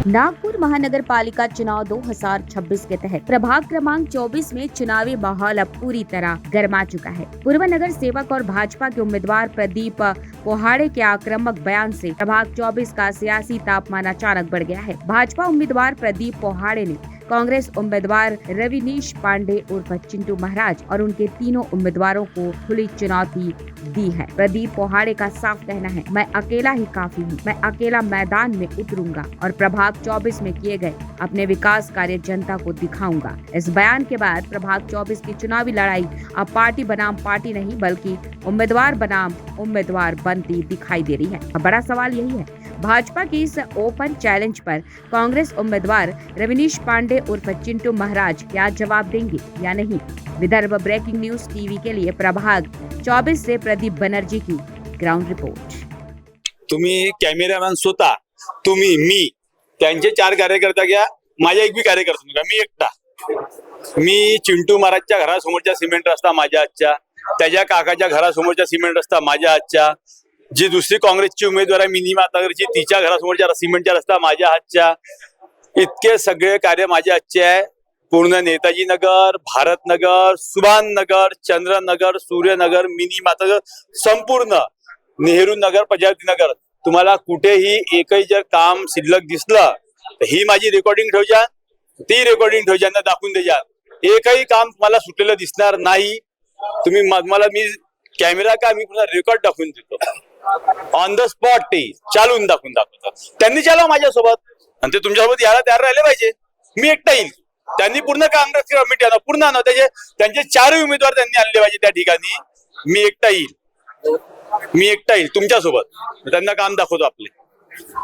नागपुर महानगर पालिका चुनाव 2026 के तहत प्रभाग क्रमांक 24 में चुनावी माहौल अब पूरी तरह गर्मा चुका है। पूर्व नगर सेवक और भाजपा के उम्मीदवार प्रदीप पोहाड़े के आक्रामक बयान से प्रभाग 24 का सियासी तापमान अचानक बढ़ गया है। भाजपा उम्मीदवार प्रदीप पोहाड़े ने कांग्रेस उम्मीदवार रविनीश पांडे उर्फ चिंटू महाराज और उनके तीनों उम्मीदवारों को खुली चुनौती दी है। प्रदीप पोहाड़े का साफ कहना है, मैं अकेला ही काफी हूँ, मैं अकेला मैदान में उतरूंगा और प्रभाग 24 में किए गए अपने विकास कार्य जनता को दिखाऊंगा। इस बयान के बाद प्रभाग 24 की चुनावी लड़ाई अब पार्टी बनाम पार्टी नहीं बल्कि उम्मीदवार बनाम उम्मीदवार बनती दिखाई दे रही है। अब बड़ा सवाल यही है, भाजपा की इस ओपन चैलेंज पर कांग्रेस उम्मीदवार रविनीश पांडे उर्फ चिंटू महाराज क्या जवाब देंगे या नहीं। विदर्भ ब्रेकिंग न्यूज टीवी के लिए प्रभाग 24 से प्रदीप बनर्जी की ग्राउंड रिपोर्ट। तुम्ही कॅमेरामॅन स्वतः, तुम्ही, मी, त्यांचे 4 कार्यकर्ता घ्या, माझा एक बी कार्यकर्ता नका, मी एकटा। मी चिंटू महाराजच्या घरासमोरच्या सिमेंट रस्ता माझ्या हातच्या, त्याच्या काकाच्या घरासमोरच्या सिमेंट रस्ता माझ्या हातच्या, जी दुसरी काँग्रेसची उमेदवार आहे मिनी मातागरची तिच्या घरासमोरच्या सिमेंटच्या रस्ता माझ्या हातच्या। इतके सगळे कार्य माझ्या हातचे आहे। पूर्ण नेताजी नगर, भारत नगर, सुभान नगर, चंद्रनगर, सूर्यनगर, मिनी मातागर, संपूर्ण नेहरू नगर, प्रजापती नगर, तुम्हाला कुठेही एकही जर काम शिल्लक दिसलं तर ही माझी रेकॉर्डिंग ठेवजा, ती रेकॉर्डिंग ठेवजा, दाखवून द्या। एकही काम तुम्हाला सुटलेलं दिसणार नाही। तुम्ही मला मी कॅमेरा का मी पुन्हा रेकॉर्ड दाखवून देतो, ऑन द स्पॉट ते चालून दाखवतो। त्यांनी चालवा माझ्यासोबत आणि ते तुमच्यासोबत यायला तयार राहिले पाहिजे। मी एकटा येईल, त्यांनी पूर्ण काँग्रेसची कमिटी आणा, पूर्ण आणा, त्यांचे 4 उमेदवार त्यांनी आणले पाहिजे त्या ठिकाणी। मी एकटा येईल तुमच्यासोबत, त्यांना काम दाखवतो आपले।